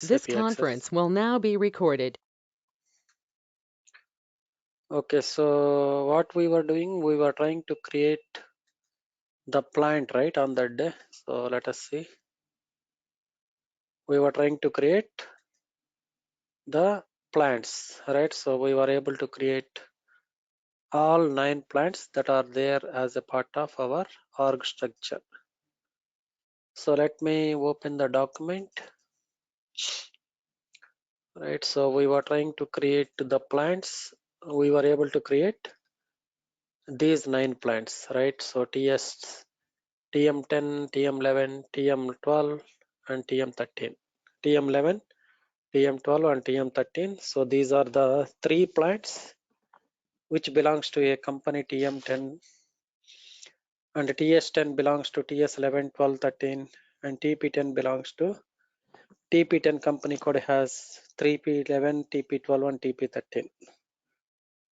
This SAP Access. conference will now be recorded. Okay, so what we were doing, we were trying to create the plant, right, on that day. So let us see. We were trying to create the plants, right? So we were able to create all 9 plants that are there as a part of our org structure. So let me open the document, right? So we were trying to create the plants. We were able to create these 9 plants, right? So TM10, TM11, TM12, and TM13. TM11, TM12, and TM13. So these are the 3 plants which belongs to a company TM10, and TS10 belongs to TS11, 12, 13, and TP10 belongs to TP10. Company code has 3P11, TP12, and TP13.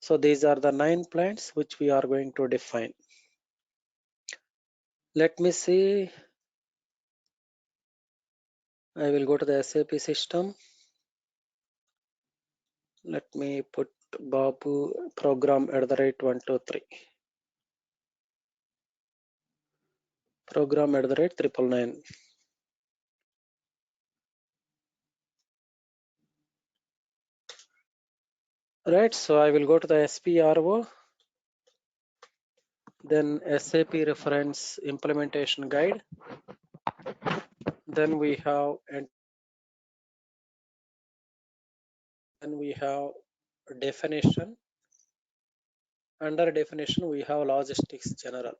So these are the 9 plants which we are going to define. Let me see. I will go to the SAP system. Let me put Babu program@123. Program@999. Right, so I will go to the SPRO, then SAP reference implementation guide. Then we have definition. Under definition, we have logistics general.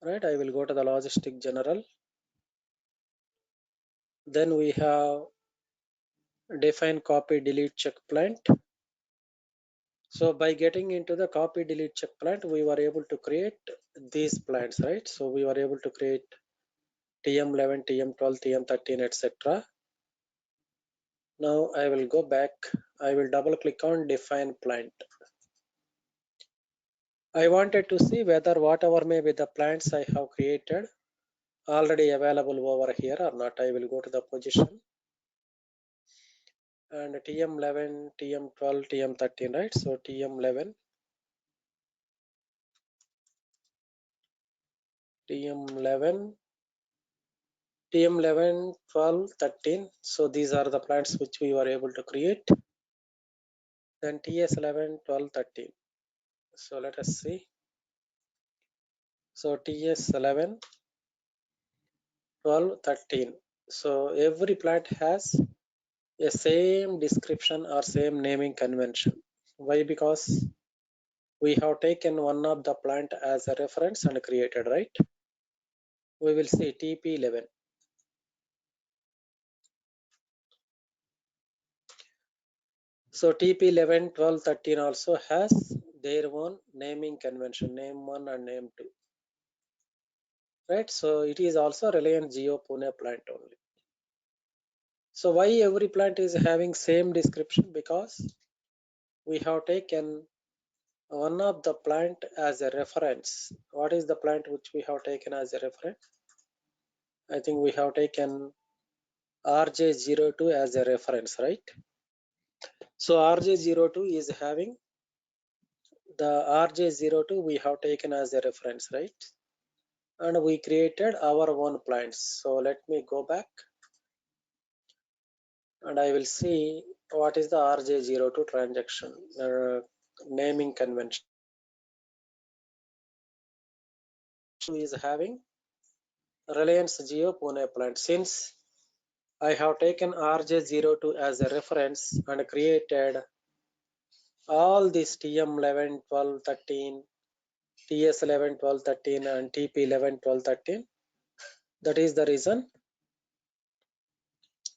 Right, I will go to the logistic general. Then we have define copy delete check plant. So by getting into the copy delete check plant, we were able to create these plants, right? So we were able to create TM11, TM12, TM13, etc. Now I will go back. I will double click on define plant. I wanted to see whether whatever may be the plants I have created already available over here or not. I will go to the position and TM11, TM12, TM13, right? So TM11, TM11, TM11, 12, 13. So these are the plants which we were able to create. Then TS11, 12, 13. So let us see. So TS11, 12, 13. So every plant has a same description or same naming convention. Why? Because we have taken one of the plant as a reference and created, right? We will see TP11. So TP11, 12, 13 also has their own naming convention, name 1 and name 2. Right? So it is also Reliance Jio Pune plant only. So why every plant is having same description? Because we have taken one of the plant as a reference. What is the plant which we have taken as a reference? I think we have taken RJ02 as a reference, right? So RJ02 is having the RJ02 we have taken as a reference, right? And we created our own plants. So let me go back and I will see what is the RJ02 transaction naming convention. Is having Reliance Jio Pune plant. Since I have taken RJ02 as a reference and created all these TM11, 12, 13, TS11, 12, 13 and TP11, 12, 13. That is the reason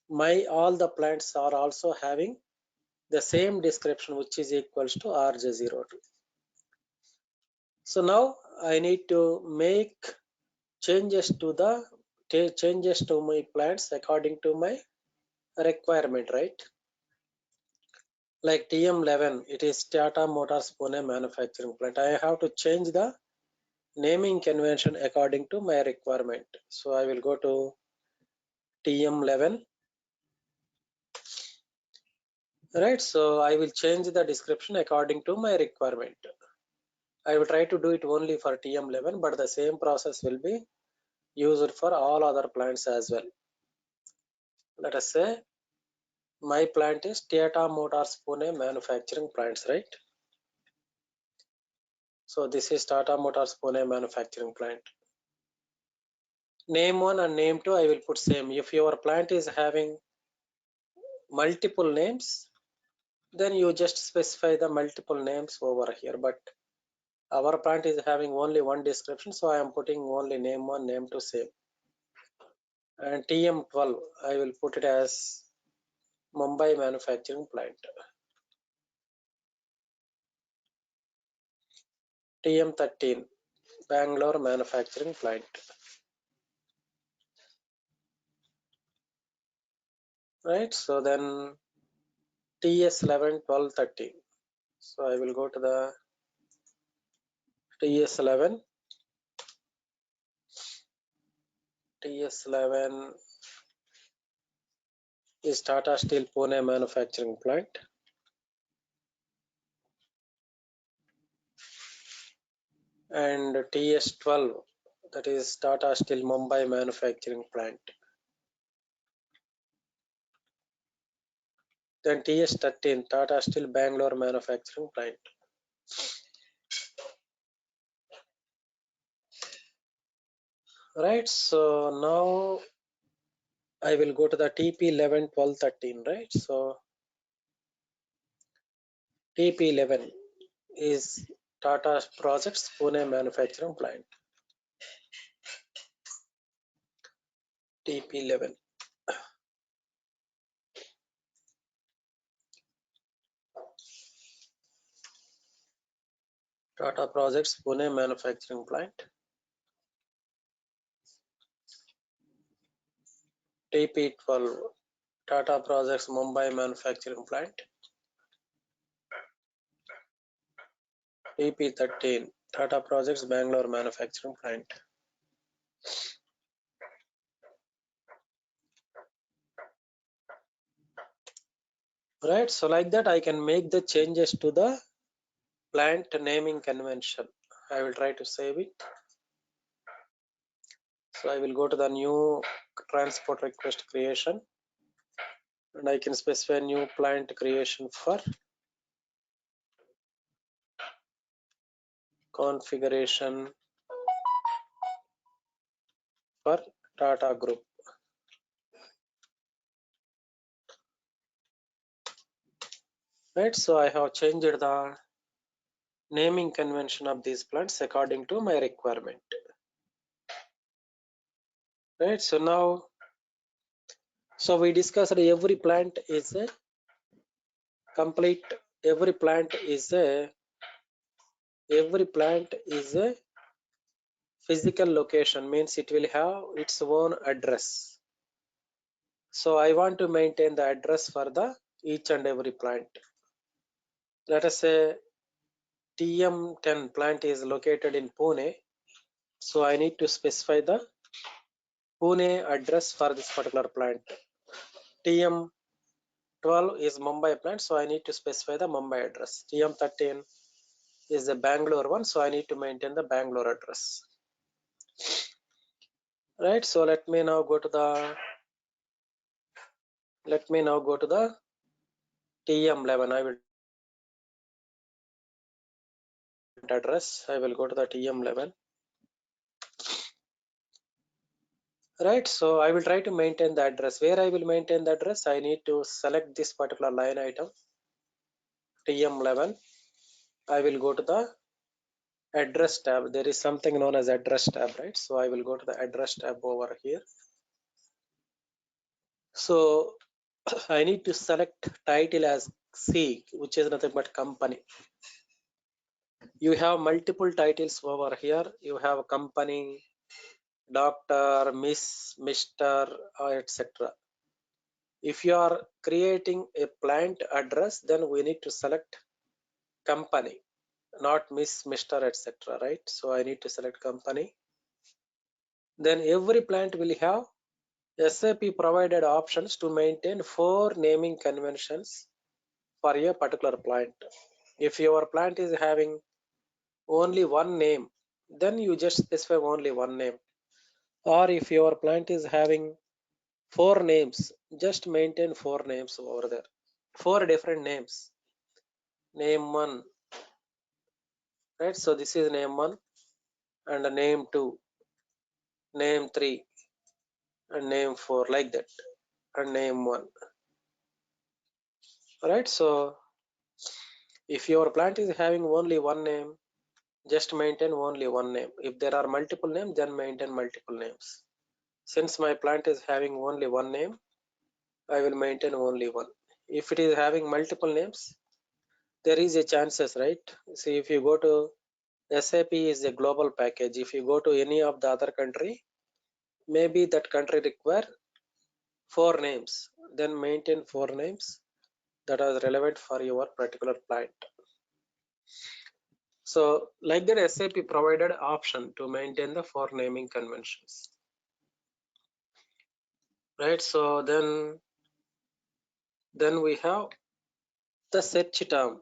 all the plants are also having the same description which is equals to RJ02. So now I need to make changes to my plants according to my requirement, right? Like TM11, it is Tata Motors Pune manufacturing plant. I have to change the naming convention according to my requirement. So I will go to TM11 Right, so I will change the description according to my requirement. I will try to do it only for TM11, but the same process will be used for all other plants as well. Let us say my plant is Tata Motors Pune manufacturing plants, right? So this is Tata Motors Pune manufacturing plant. Name 1 and name 2 I will put same. If your plant is having multiple names, then you just specify the multiple names over here. But our plant is having only one description, so I am putting only name 1, name 2 same. And TM12 I will put it as Mumbai manufacturing plant. TM13 Bangalore manufacturing plant. Right, so then TS11 12 13. So I will go to the TS11. TS11 is Tata Steel Pune manufacturing plant. And TS12, that is Tata Steel Mumbai manufacturing plant. Then TS13, Tata Steel Bangalore manufacturing plant. Right, so now I will go to the TP11 12 13, right? So TP11 is Tata Projects Pune manufacturing plant. TP11. Tata Projects Pune manufacturing plant. TP12 Tata Projects Mumbai manufacturing plant. TP13 Tata Projects Bangalore manufacturing plant. Right, so like that I can make the changes to the plant naming convention. I will try to save it. So I will go to the new transport request creation, and I can specify new plant creation for configuration for Tata Group. Right, so I have changed the naming convention of these plants according to my requirement. Right, so now, so we discussed every plant is a complete, every plant is a physical location, means it will have its own address. So I want to maintain the address for the each and every plant. Let us say TM10 plant is located in Pune. So I need to specify the Pune address for this particular plant. TM12 is Mumbai plant, so I need to specify the Mumbai address. TM13 is the Bangalore one, so I need to maintain the Bangalore address. Right, so let me now go to the TM11. I will address. I will go to the TM11. Right, so I will try to maintain the address. Where I will maintain the address, I need to select this particular line item, TM11. I will go to the address tab. There is something known as address tab, right? So I will go to the address tab over here. So I need to select title as C, which is nothing but company. You have multiple titles over here. You have company, doctor, miss, mister, etc. If you are creating a plant address, then we need to select company, not miss, mister, etc. Right? So I need to select company. Then every plant will have SAP provided options to maintain 4 naming conventions for a particular plant. If your plant is having only one name, then you just specify only one name. Or if your plant is having four names, just maintain four names over there. Four different names. Name one, right? So this is name one, and name two, name three, and name four, like that, and name one. Right? So if your plant is having only one name, just maintain only one name. If there are multiple names, then maintain multiple names. Since my plant is having only one name, I will maintain only one. If it is having multiple names, there is a chances, right? See, if you go to SAP is a global package. If you go to any of the other country, maybe that country require four names. Then maintain four names that are relevant for your particular plant. So like that, SAP provided option to maintain the four naming conventions. Right? So then we have the search term.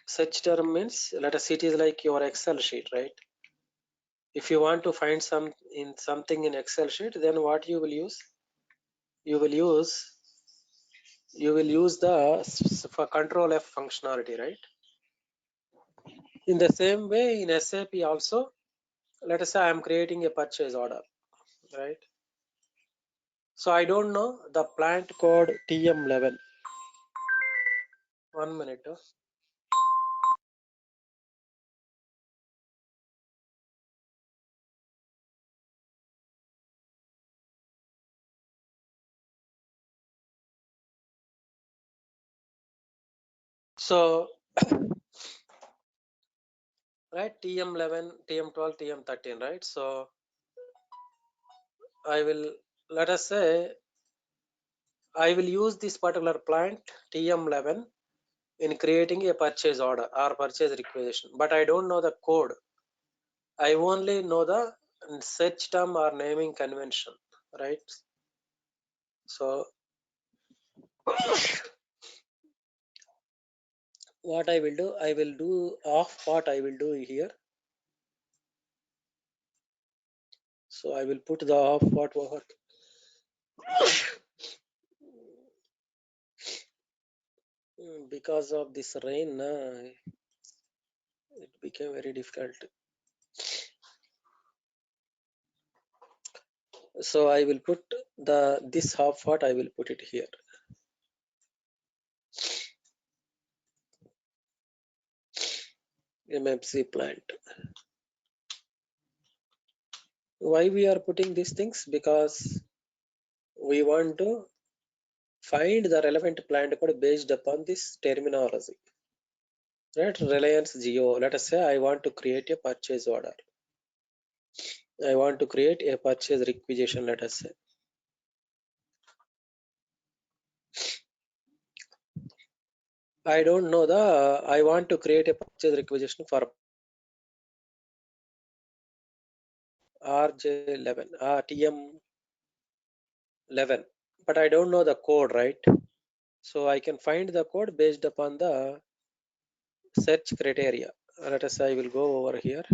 Search term means, let us see, it is like your Excel sheet, right? If you want to find something in Excel sheet, then what you will use? You will use the for control F functionality, right? In the same way, in SAP also, let us say I am creating a purchase order, right? So I don't know the plant code TM11. 1 minute. So right, TM11, TM12, TM13, right? So I will, let us say I will use this particular plant TM11 in creating a purchase order or purchase requisition, but I don't know the code. I only know the search term or naming convention, right? So what I will do off what I will do here. So I will put the off what because of this rain, it became very difficult. So I will put this half what I will put it here. MFC plant. Why we are putting these things? Because we want to find the relevant plant code based upon this terminology. Right? Reliance Geo. Let us say I want to create a purchase order. I want to create a purchase requisition, let us say. I don't know I want to create a purchase requisition for RJ11, TM11, but I don't know the code, right? So I can find the code based upon the search criteria. Let us say I will go over here.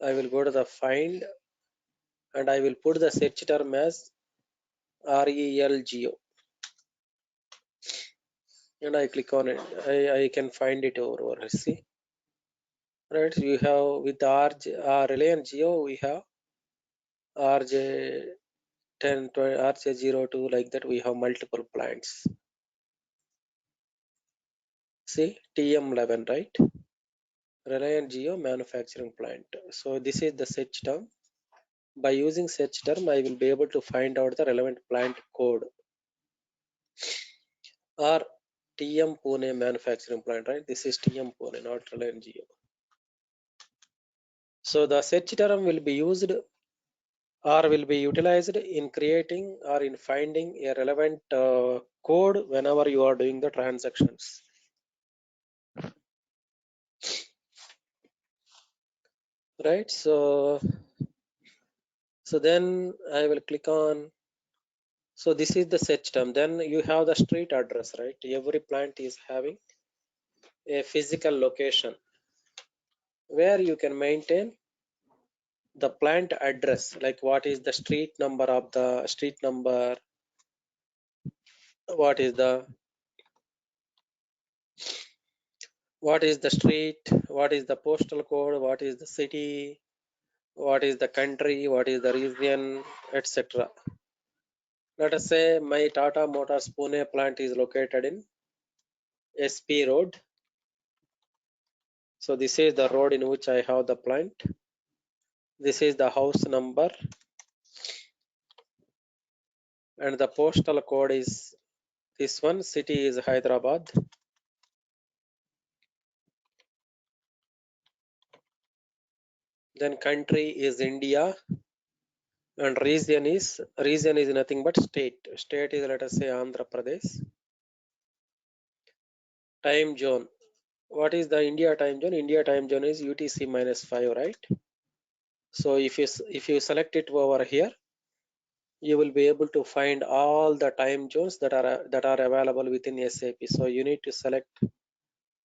I will go to the find and I will put the search term as RELGO and I click on it. I can find it over. See, right? You have with the Reliance Geo, we have RJ10, RJ02, like that. We have multiple plants. See, TM11, right? Reliance Geo manufacturing plant. So this is the search term. By using search term, I will be able to find out the relevant plant code or TM Pune manufacturing plant, right? This is TM Pune, not Reliance Geo. So the search term will be used or will be utilized in creating or in finding a relevant code whenever you are doing the transactions. Right? So then I will click on, So this is the search term. Then you have the street address, right? Every plant is having a physical location where you can maintain the plant address, like what is the street number of the street number, what is the what is the street, what is the postal code, what is the city, what is the country, what is the region, etc. Let us say my Tata Motors Pune plant is located in SP Road. So this is the road in which I have the plant. This is the house number and the postal code is this one. City is Hyderabad. Then country is India and region is nothing but state. State is, let us say, Andhra Pradesh. Time zone. What is the India time zone? India time zone is UTC -5, right? So if you select it over here, you will be able to find all the time zones that are available within SAP. So you need to select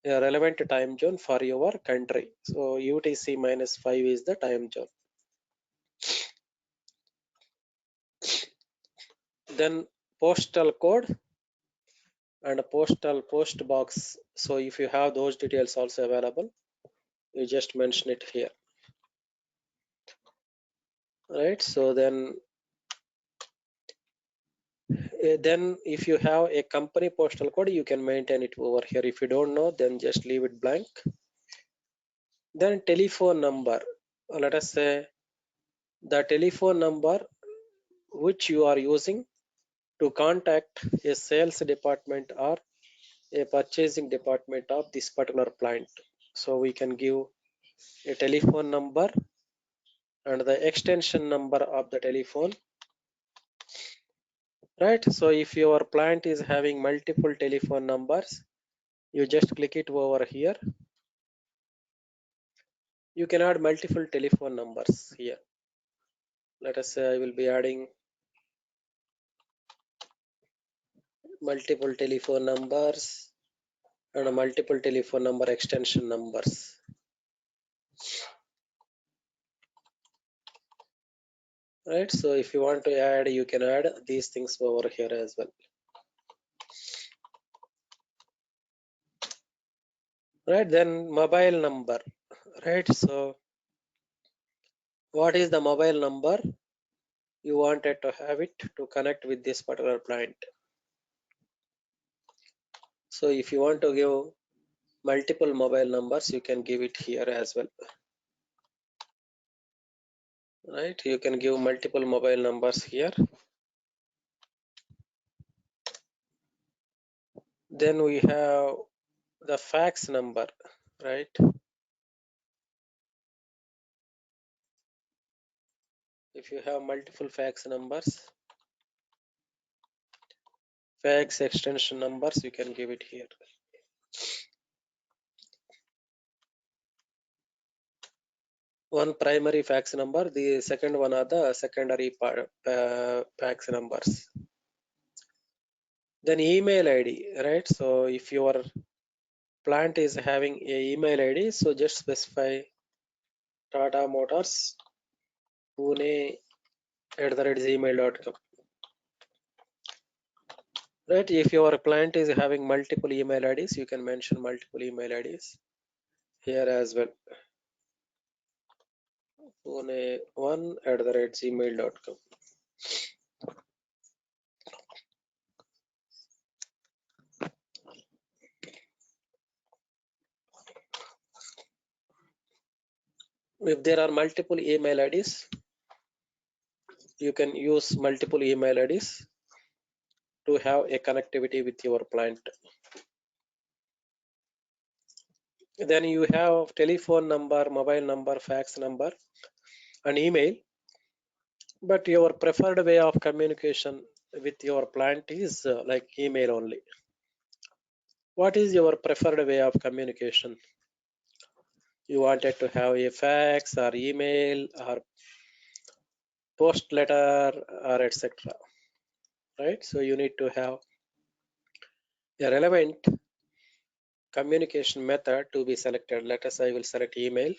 a relevant time zone for your country. So UTC -5 is the time zone. Then postal code and a postal post box. So if you have those details also available, you just mention it here, right? So then if you have a company postal code, you can maintain it over here. If you don't know, then just leave it blank. Then telephone number. Let us say the telephone number which you are using to contact a sales department or a purchasing department of this particular plant. So we can give a telephone number and the extension number of the telephone, right? So if your plant is having multiple telephone numbers, you just click it over here. You can add multiple telephone numbers here. Let us say I will be adding multiple telephone numbers and multiple telephone number extension numbers, right? So if you want to add, you can add these things over here as well, right? Then mobile number, right? So what is the mobile number you wanted to have it to connect with this particular plant? So if you want to give multiple mobile numbers, you can give it here as well, right? You can give multiple mobile numbers here. Then we have the fax number, right? If you have multiple fax numbers, fax extension numbers, you can give it here. One primary fax number, the second one are the secondary fax numbers. Then email ID, right? So if your plant is having a email ID, so just specify Tata Motors Pune @gmail.com. Right? If your plant is having multiple email IDs, you can mention multiple email IDs here as well. Pune1 @gmail.com. If there are multiple email IDs, you can use multiple email IDs to have a connectivity with your plant. Then you have telephone number, mobile number, fax number, and email. But your preferred way of communication with your plant is like email only. What is your preferred way of communication? You wanted to have a fax or email or post letter or etc., right? So you need to have a relevant communication method to be selected. Let us, I will select email.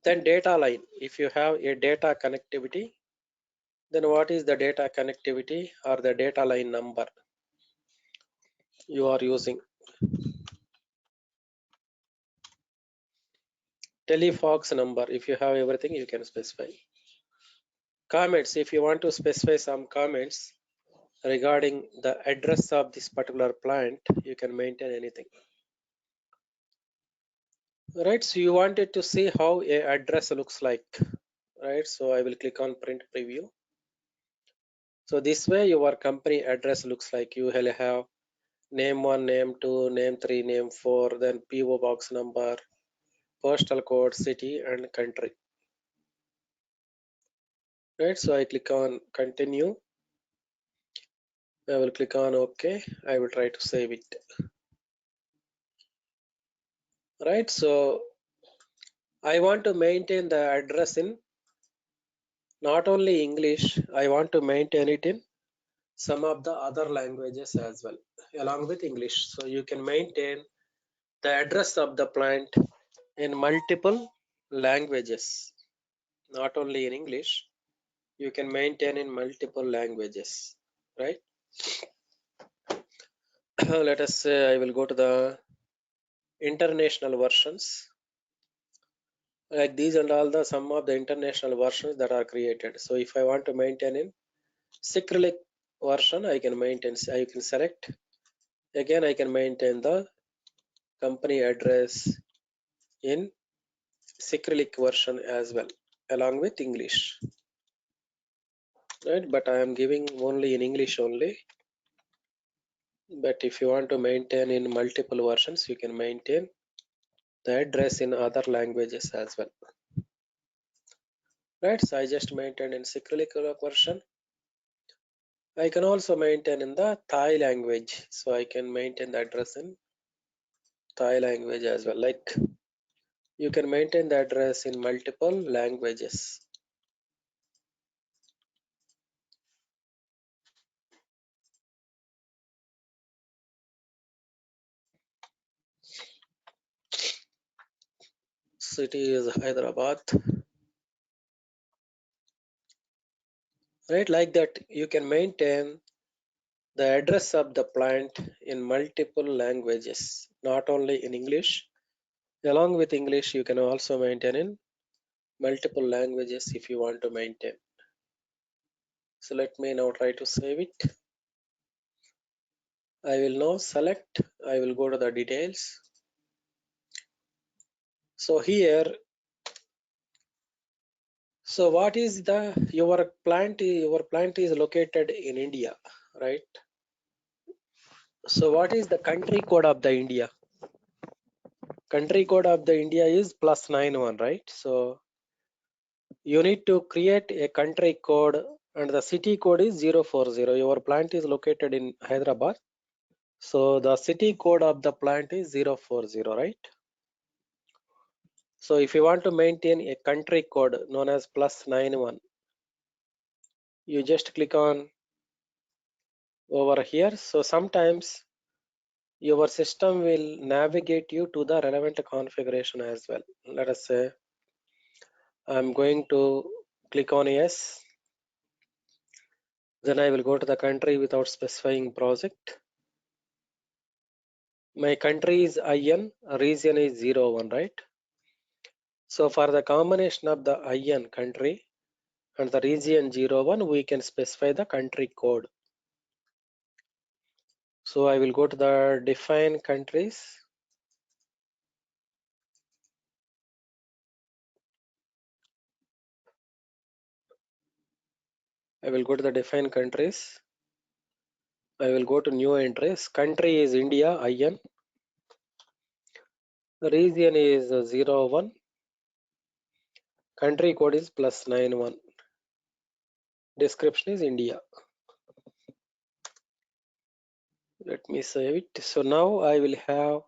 Then data line. If you have a data connectivity, then what is the data connectivity or the data line number you are using? Telefox number. If you have everything, you can specify. Comments. If you want to specify some comments regarding the address of this particular plant, you can maintain anything. Right, so you wanted to see how a address looks like, right? So I will click on print preview. So this way your company address looks like. You will have name 1, name 2, name 3, name 4, then PO box number, postal code, city and country. Right, so I click on continue. I will click on OK. I will try to save it. Right, so I want to maintain the address in not only English, I want to maintain it in some of the other languages as well, along with English. So you can maintain the address of the plant in multiple languages, not only in English. You can maintain in multiple languages, right? Let us say I will go to the international versions. Like these and all the some of the international versions that are created. So if I want to maintain in Cyrillic version, I can maintain. I can select. Again, I can maintain the company address in Cyrillic version as well, along with English. Right, but I am giving only in English only. But if you want to maintain in multiple versions, you can maintain the address in other languages as well. Right, so I just maintain in Cyrillic version. I can also maintain in the Thai language. So I can maintain the address in Thai language as well. Like you can maintain the address in multiple languages. City is Hyderabad. Right, like that you can maintain the address of the plant in multiple languages, not only in English. Along with English, you can also maintain in multiple languages if you want to maintain. So let me now try to save it. I will now select, I will go to the details. So here, so what is the, your plant is located in India, right? So what is the country code of the India? Country code of the India is +91, right? So you need to create a country code and the city code is 040. Your plant is located in Hyderabad. So the city code of the plant is 040, right? So if you want to maintain a country code known as +91, you just click on over here. So sometimes your system will navigate you to the relevant configuration as well. Let us say I'm going to click on yes. Then I will go to the country without specifying project. My country is IN, region is 01, right? So for the combination of the IN country and the region 01, we can specify the country code. So I will go to the define countries. I will go to the define countries. I will go to new entries. Country is India, IN. Region is 01. Country code is +91. Description is India. Let me save it. So now I will have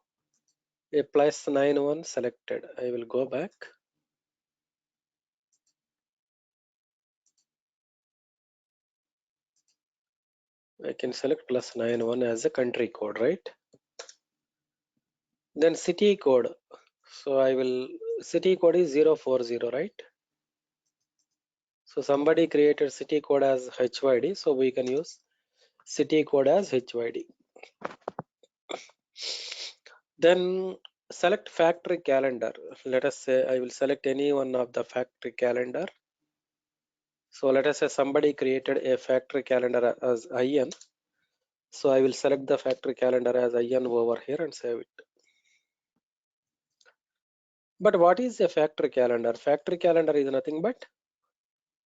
a +91 selected. I will go back. I can select +91 as a country code, right? Then city code. So I will, city code is 040, right? So somebody created city code as HYD, so we can use city code as HYD. Then select factory calendar. Let us say I will select any one of the factory calendar. So let us say somebody created a factory calendar as IN. So I will select the factory calendar as IN over here and save it. But what is a factory calendar? Factory calendar is nothing but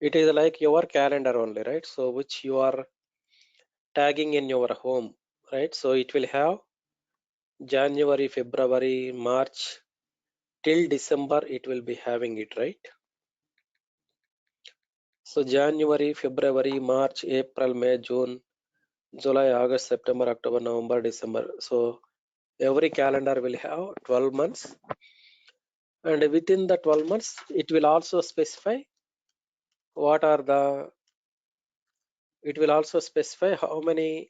it is like your calendar only, right? So which you are tagging in your home, right? So it will have January, February, March till December it will be having it, right? So January, February, March, April, May, June, July, August, September, October, November, December. So every calendar will have 12 months, and within the 12 months it will also specify what are the, it will also specify how many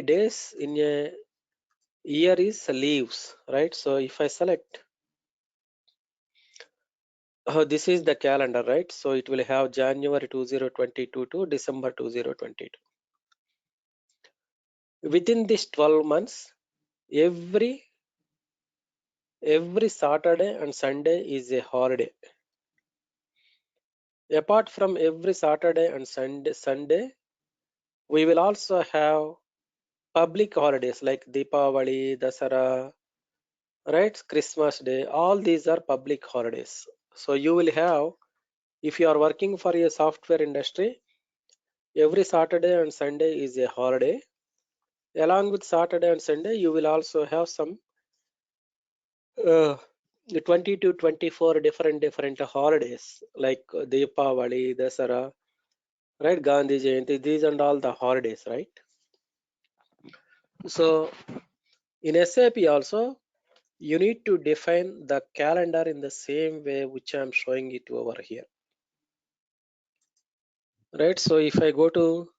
days in a year is leaves, right? So if I select, this is the calendar, right? So it will have January 2022 to December 2022. Within this 12 months, every Saturday and Sunday is a holiday. Apart from every Saturday and Sunday, we will also have public holidays like Deepavali, Dasara, right? Christmas Day. All these are public holidays. So you will have, if you are working for a software industry, every Saturday and Sunday is a holiday. Along with Saturday and Sunday, you will also have some uh, 20 to 24 different holidays like Deepavali, Dasara, right? Gandhi Jayanti, these and all the holidays, right? So in SAP also, you need to define the calendar in the same way which I'm showing it over here, right? So if I go to,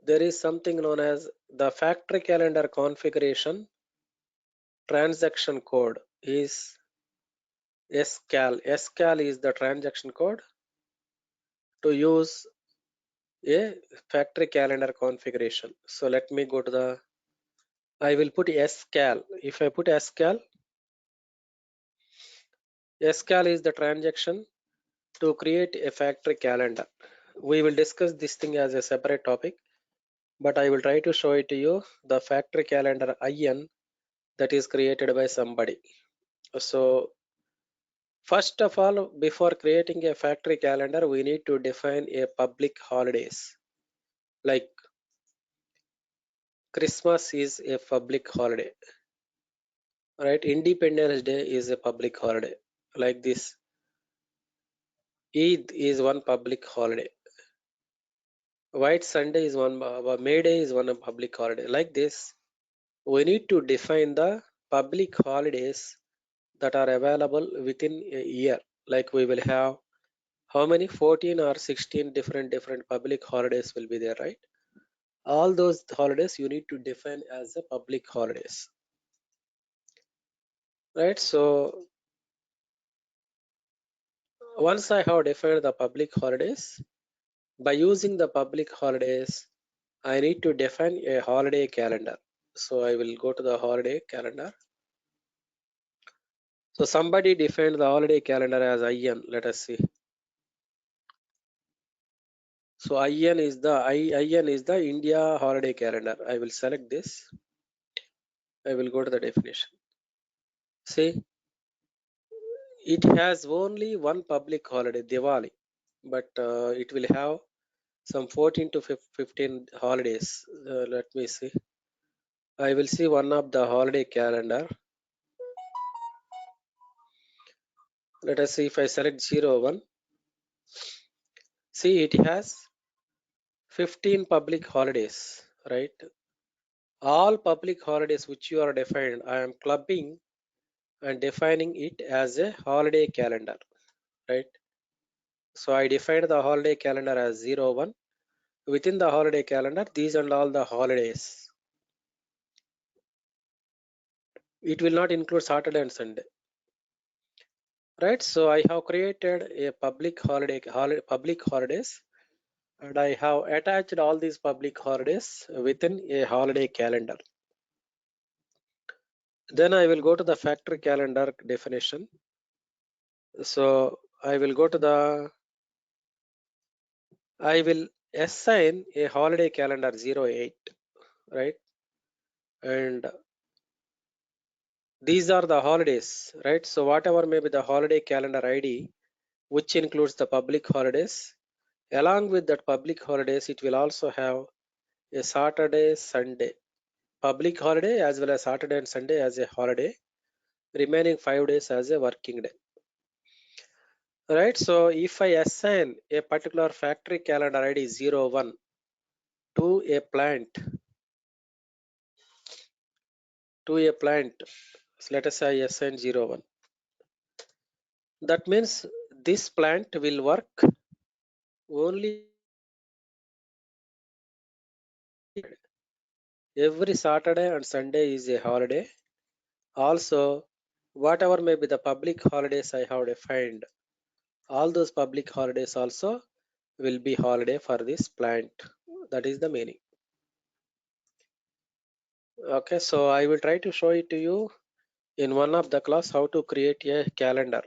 there is something known as the factory calendar configuration transaction code is SCAL. SCAL is the transaction code to use a factory calendar configuration. So let me go to the, I will put SCAL. If I put SCAL, SCAL is the transaction to create a factory calendar. We will discuss this thing as a separate topic, but I will try to show it to you, the factory calendar IN that is created by somebody. So first of all, before creating a factory calendar, we need to define a public holidays. Like Christmas is a public holiday, right? Independence Day is a public holiday. Like this, Eid is one public holiday. White Sunday is one, May Day is one public holiday. Like this, we need to define the public holidays that are available within a year. Like we will have how many, 14 or 16 different public holidays will be there, right? All those holidays you need to define as a public holidays, right? So once I have defined the public holidays, by using the public holidays, I need to define a holiday calendar. So I will go to the holiday calendar. So somebody defined the holiday calendar as IN. Let us see. So IN is the India holiday calendar. I will select this. I will go to the definition. See, it has only one public holiday, Diwali, but it will have some 14 to 15 holidays. Let me see. I will see one of the holiday calendar. Let us see if I select 01. See, it has 15 public holidays, right? All public holidays which you are defined, I am clubbing and defining it as a holiday calendar, right? So I defined the holiday calendar as 01. Within the holiday calendar, these and all the holidays. It will not include Saturday and Sunday. Right? So I have created a public public holidays, and I have attached all these public holidays within a holiday calendar. Then I will go to the factory calendar definition. So I will go to I will assign a holiday calendar 08, right? And these are the holidays, right? So whatever may be the holiday calendar ID, which includes the public holidays, along with that public holidays, it will also have a Saturday, Sunday, public holiday as well as Saturday and Sunday as a holiday, remaining 5 days as a working day. Right, so if I assign a particular factory calendar ID 01 to a plant, so let us say I assign 01. That means this plant will work only every Saturday and Sunday is a holiday. Also, whatever may be the public holidays I have defined, all those public holidays also will be holiday for this plant. That is the meaning. Okay, so I will try to show it to you in one of the class how to create a calendar.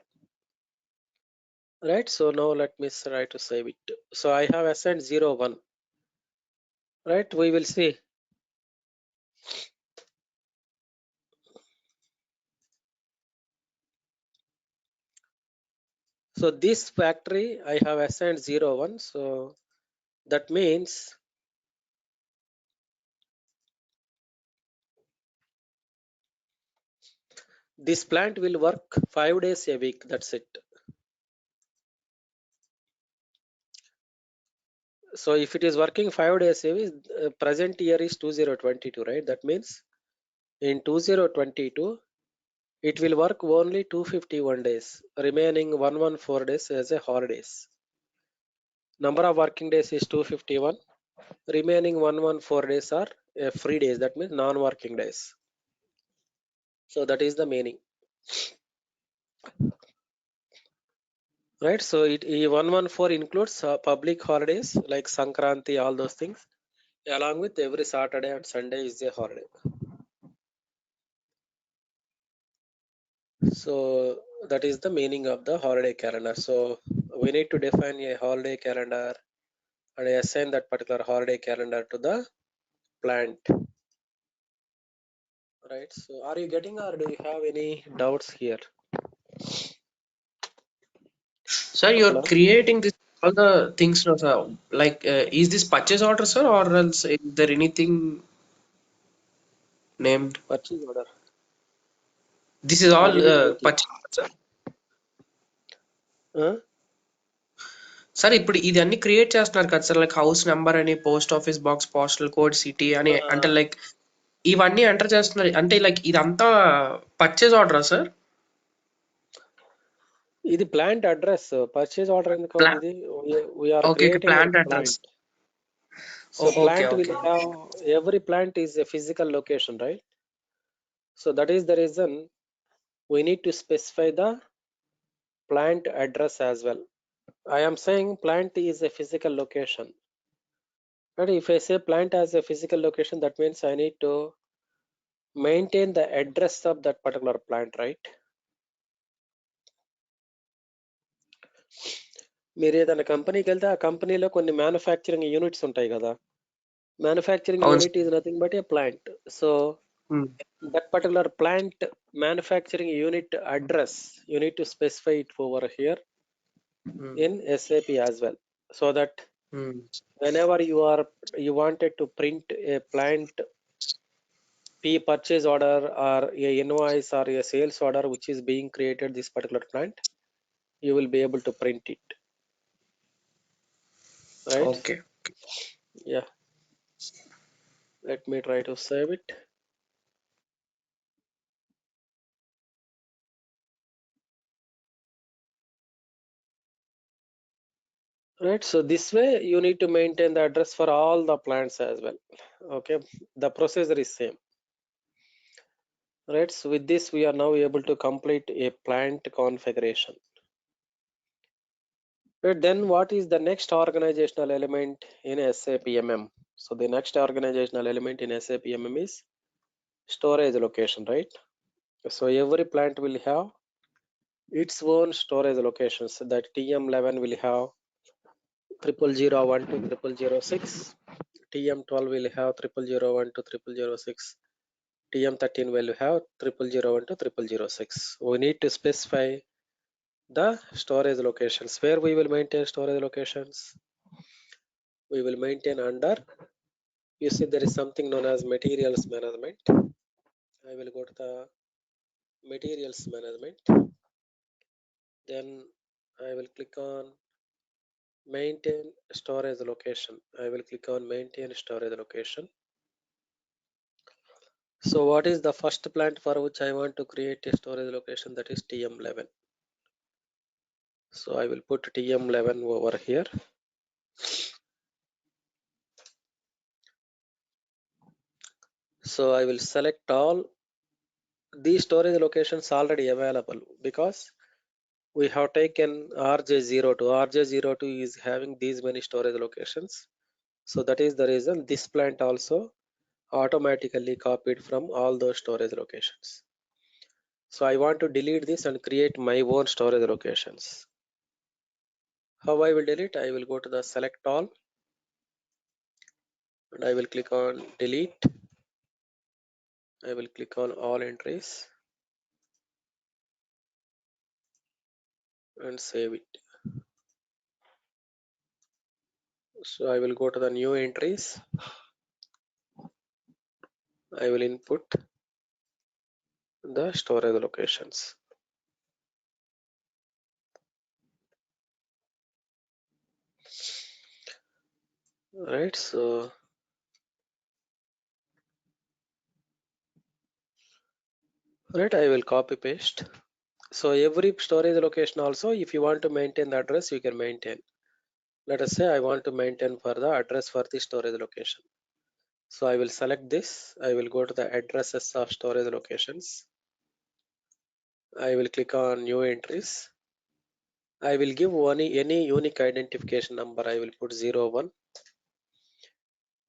Right, so now let me try to save it. So I have assigned 01. Right, we will see. So this factory I have assigned 01. So that means this plant will work 5 days a week. That's it. So if it is working 5 days a week, present year is 2022, right? That means in 2022, it will work only 251 days, remaining 114 days as a holidays. Number of working days is 251. Remaining 114 days are free days. That means non-working days. So that is the meaning, right? So 114 includes public holidays like Sankranti, all those things, along with every Saturday and Sunday is a holiday. So that is the meaning of the holiday calendar. So we need to define a holiday calendar and assign that particular holiday calendar to the plant. Right. So are you getting or do you have any doubts here? Sir, you're Hello? creating this all the things now, sir. Like, is this purchase order, sir, or else is there anything named? Purchase order. This is I all didn't get you. purchase order, sir. Huh? Sir ఇప్పుడు ఇది అన్ని create చేస్తున్నారు కదా sir like house number అని post office box postal code city అని అంటే Uh, like ఇవన్నీ enter చేస్తున్నారు అంటే లైక్ ఇదంతా పర్చేజ్ ఆర్డరా సార్ ఇది plant address. Purchase order ఎందుకు ప్లా అవుతుంది? We are okay okay creating a plant address plant. So okay plant will okay have every plant is a physical location, right? So that is the reason we need to specify the plant address as well. I am saying plant is a physical location. But if I say plant as a physical location, that means I need to maintain the address of that particular plant, right? మీరు ఏదైనా కంపెనీకి వెళ్తే ఆ కంపెనీలో కొన్ని manufacturing units ఉంటాయి కదా. Manufacturing అవును unit is nothing but a plant. So sir that particular plant manufacturing unit address, you need to specify it over here in SAP as well. So that whenever you wanted to print a plant P purchase order or a invoice or a sales order which is being created this particular plant, you will be able to print it, right? Okay Yeah, let me try to save it. right? So this way you need to maintain the address for all the plants as well. Okay, the procedure is same, right? So with this we are now able to complete a plant configuration. Right, then what is the next organizational element in SAP MM? So the next organizational element in SAP MM is storage location, right? So every plant will have its own storage locations. That TM11 will have 00001 to 0006. TM12 will have 0001 to 0006. TM13 will have 0001 to 0006. We need to specify the storage locations. Where we will maintain storage locations? We will maintain under, you see there is something known as materials management. I will go to the materials management. Then I will click on maintain storage location. I will click on maintain storage location. So what is the first plant for which I want to create a storage location? That is TM11. So I will put TM11 over here. So I will select all these storage locations already available because we have taken RJ02. RJ02 is having these many storage locations. So that is the reason this plant also automatically copied from all those storage locations. So I want to delete this and create my own storage locations. How I will delete? I will go to the select all and I will click on delete. I will click on all entries and save it. So I will go to the new entries. I will input the storage locations. Right, so I will copy paste. So every storage location also, if you want to maintain the address, you can maintain. Let us say I want to maintain for the address for the storage location. So I will select this. I will go to the addresses of storage locations. I will click on new entries. I will give any unique identification number. I will put 01.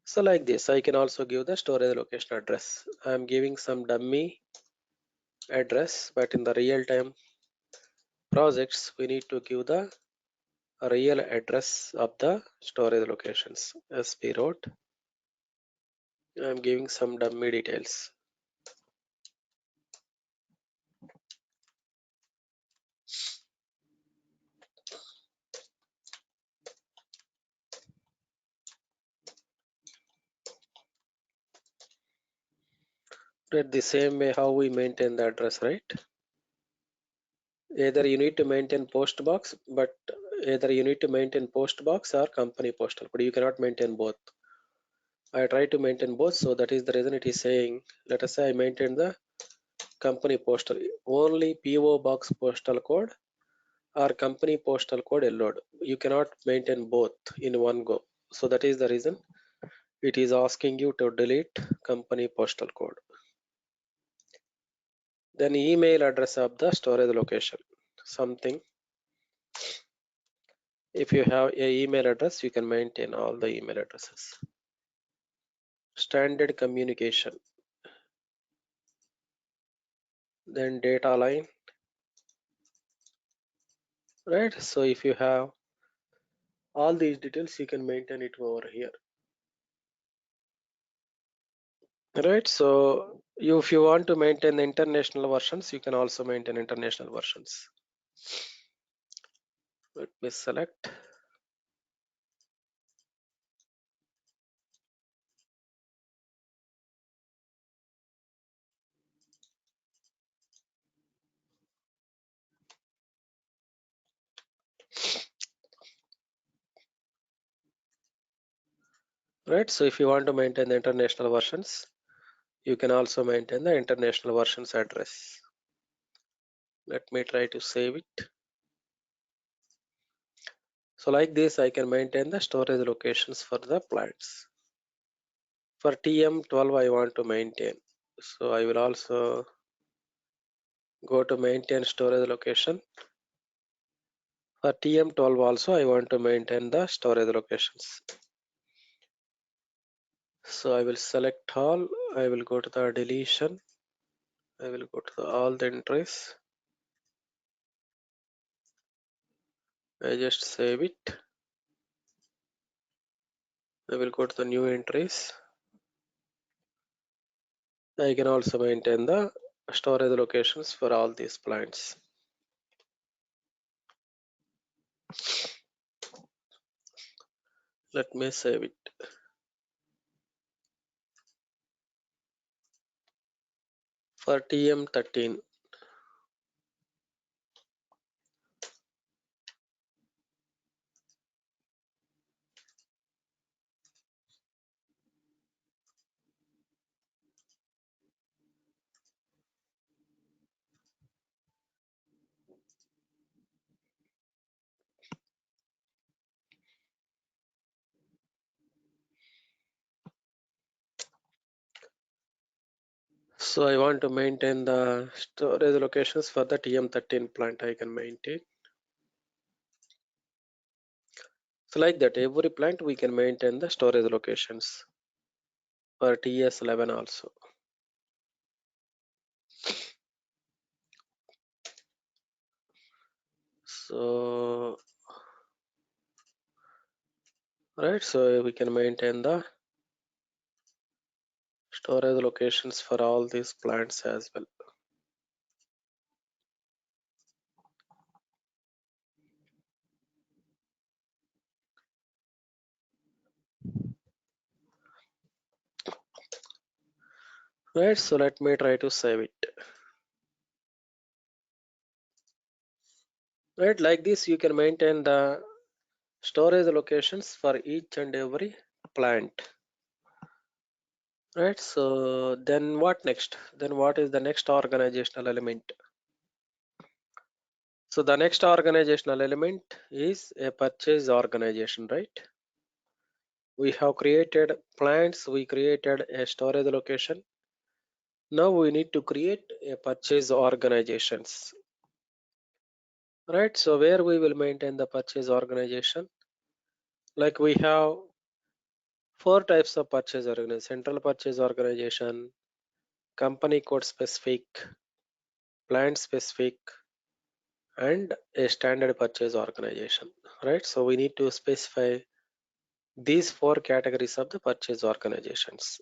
So like this, I can also give the storage location address. I am giving some dummy address, but in the real time projects, we need to give the real address of the storage locations. SP road. I am giving some dummy details. Right, the same way how we maintain the address, right? Either you need to maintain post box, but either you need to maintain post box or company postal, but you cannot maintain both. I try to maintain both, so that is the reason it is saying, let us say I maintain the company postal, only PO box postal code or company postal code allowed. You cannot maintain both in one go. So that is the reason it is asking you to delete company postal code. Then email address of the storage location. Something. If you have a email address, you can maintain all the email addresses. Standard communication. Then data line. Right. So if you have all these details, you can maintain it over here. Right. So if you want to maintain the international versions, you can also maintain international versions. Let me select. Right. So if you want to maintain the international versions, you can also maintain the international versions address. Let me try to save it. So like this, I can maintain the storage locations for the plants. For TM12, I want to maintain. So I will also go to maintain storage location. For TM12 also, I want to maintain the storage locations. So I will select all. I will go to the deletion. I will go to all the entries. I just save it. I will go to the new entries. I can also maintain the storage locations for all these plants. Let me save it. For TM13, so I want to maintain the storage locations for the TM13 plant. I can maintain. So like that, every plant we can maintain the storage locations for TS11 also. So right, so we can maintain the storage locations for all these plants as well. Right, so let me try to save it. Right, like this you can maintain the storage locations for each and every plant. Right, so then what next? Then what is the next organizational element? So the next organizational element is a purchase organization, right? We have created plants, we created a storage location. Now we need to create a purchase organizations. Right, so where we will maintain the purchase organization? Like we have four types of purchase organization: central purchase organization, company code specific, plant specific, and a standard purchase organization. Right, so we need to specify these four categories of the purchase organizations.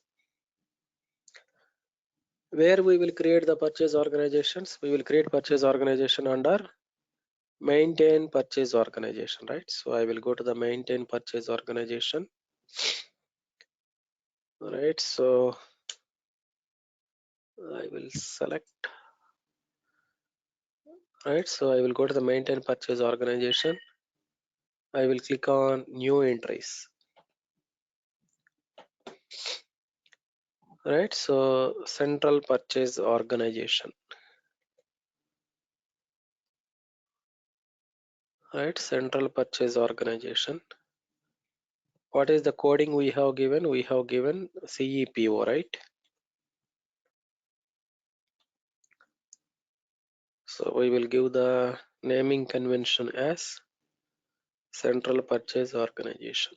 Where we will create the purchase organizations? We will create purchase organization under maintain purchase organization, right? So I will go to the maintain purchase organization. Right, so I will select. Right, so I will go to the maintain purchase organization. I will click on new entries. Right, so central purchase organization. Right, central purchase organization. What is the coding we have given? We have given CEPO, right? So we will give the naming convention as central purchase organization.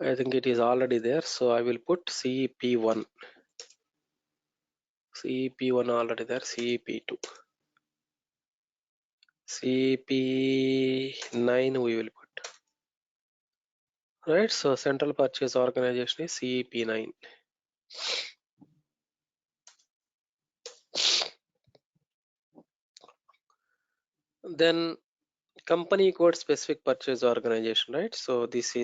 I think it is already there, so I will put CEP1. CEP1 already there, CEP2. CEP9 we will put. Right, so central purchase organization is CEP9. Then company code specific purchase organization, right? So these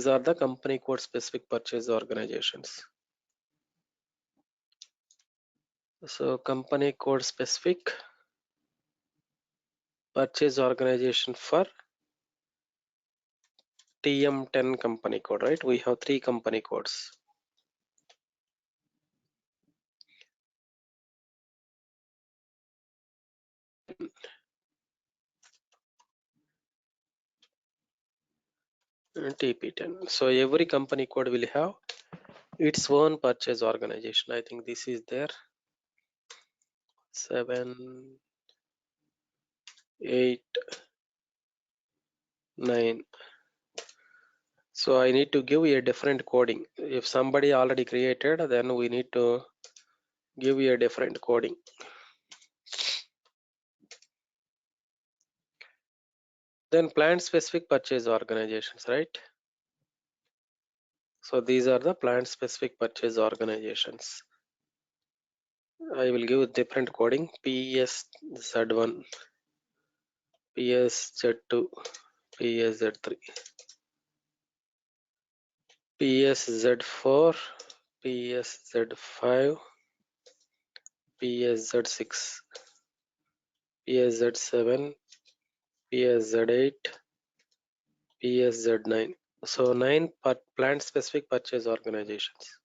are the company code specific purchase organizations. So company code specific purchase organization for TM10 company code, right? We have three company codes. and TP10. So every company code will have its own purchase organization. I think this is there. 7, 8, 9. So I need to give a different coding. If somebody already created, then we need to give a different coding. Then plant specific purchase organizations, right? So these are the plant specific purchase organizations. I will give different coding: PSZ1, PSZ2, PSZ3, PSZ4, PSZ5, PSZ6, PSZ7, PSZ8, PSZ9. So 9 plant specific purchase organizations.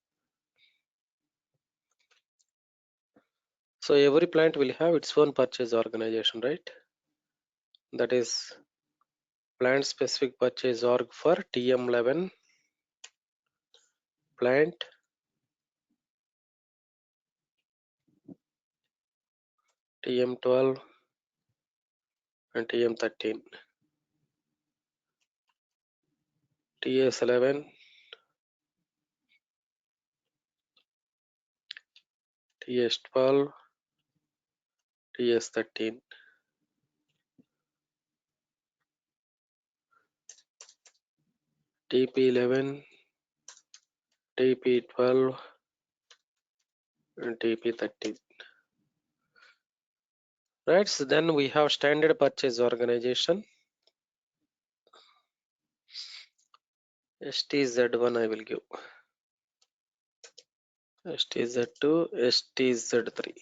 So every plant will have its own purchase organization, right? That is plant specific purchase org for TM11 plant, TM12 and TM13, TS11, TS12, TS13, TP11, TP12 and TP13. Right, so then we have standard purchase organization. STZ1 I will give, STZ2, STZ3.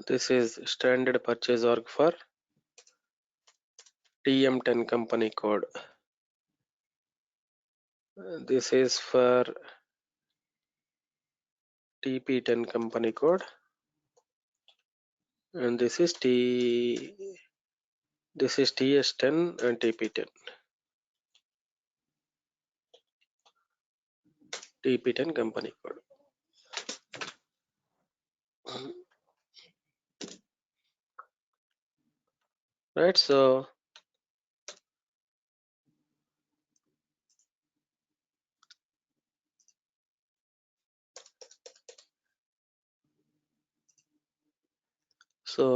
This is standard purchase org for TM10 company code. This is for TP10 company code, and this is TS10 and TP10. TP10 company code. Right, so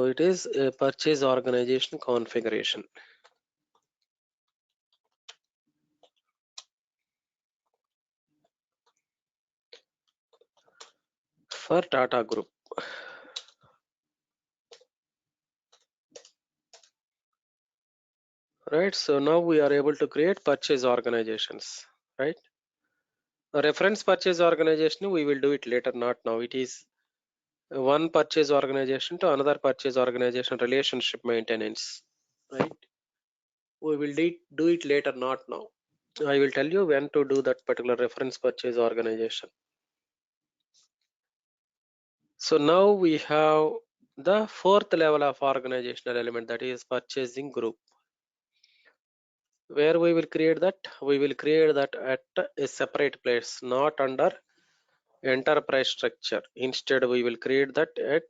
it is a purchase organization configuration for Tata Group. Right, so now we are able to create purchase organizations, right? A reference purchase organization, we will do it later, not now. It is one purchase organization to another purchase organization relationship maintenance, right? We will do it later, not now. I will tell you when to do that particular reference purchase organization. So now we have the fourth level of organizational element, that is purchasing group. Where we will create that? We will create that at a separate place, not under enterprise structure. Instead, we will create that at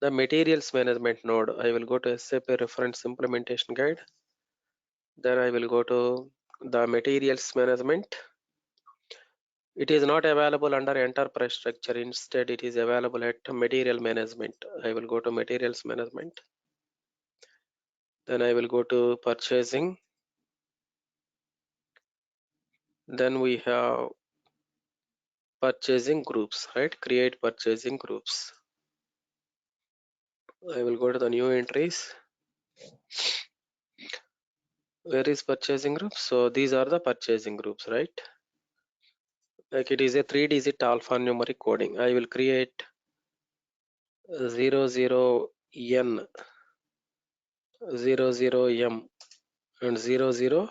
the materials management node. I will go to SAP reference implementation guide. Then I will go to the materials management. It is not available under enterprise structure. Instead, it is available at material management. I will go to materials management. Then I will go to purchasing. Then we have purchasing groups, right? Create purchasing groups. I will go to the new entries. Where is purchasing groups? So these are the purchasing groups, right? Like it is a 3-digit alphanumeric coding. I will create 00N, 00M and 00Z.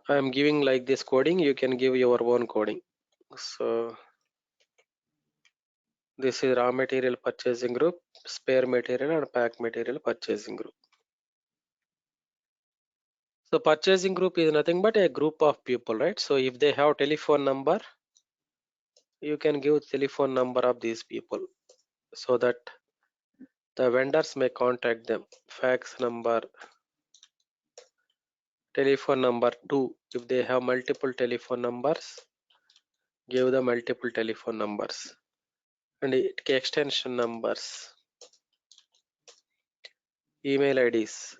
I am giving like this coding, you can give your own coding. So this is raw material purchasing group, spare material and pack material purchasing group. So purchasing group is nothing but a group of people, right? So if they have telephone number, you can give telephone number of these people so that the vendors may contact them. Fax number, telephone number 2. If they have multiple telephone numbers, give the multiple telephone numbers and extension numbers, email IDs,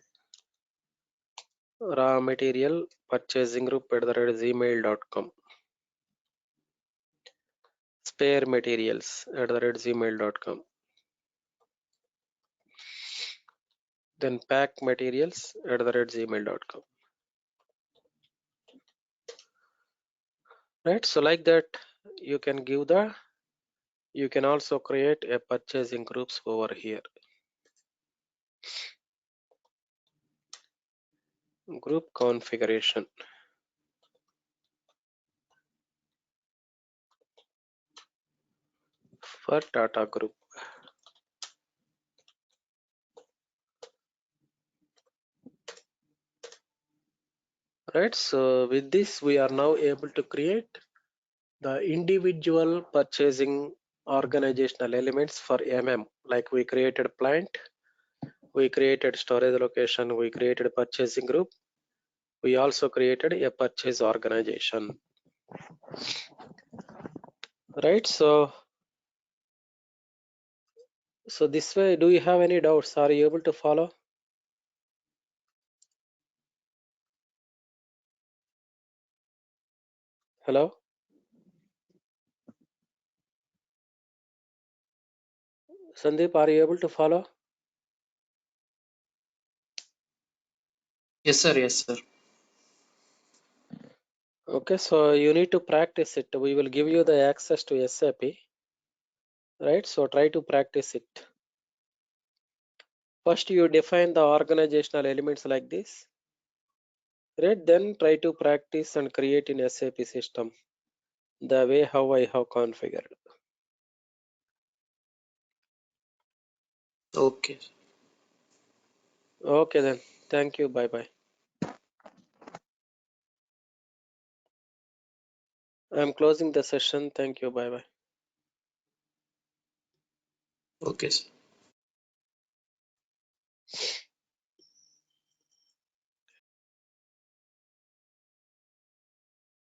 raw material purchasing group at the rate gmail.com, spare materials at the rate gmail.com, then pack materials at the rate gmail.com. Right, so like that you can give the, you can also create a purchasing groups over here. Group configuration for Tata Group. Right, so with this we are now able to create the individual purchasing organizational elements for like we created plant, we created storage location, we created purchasing group, we also created a purchase organization. Right, so this way, do you have any doubts? Are you able to follow? Hello, Sandeep, are you able to follow? Yes, sir. Yes, sir. Okay, so you need to practice it. We will give you the access to SAP, right? So try to practice it. First, you define the organizational elements like this, right? Then try to practice and create in SAP system the way how I have configured. Okay. Okay, then. Thank you. Bye bye. I'm closing the session. Thank you. Bye bye. Okay, sir.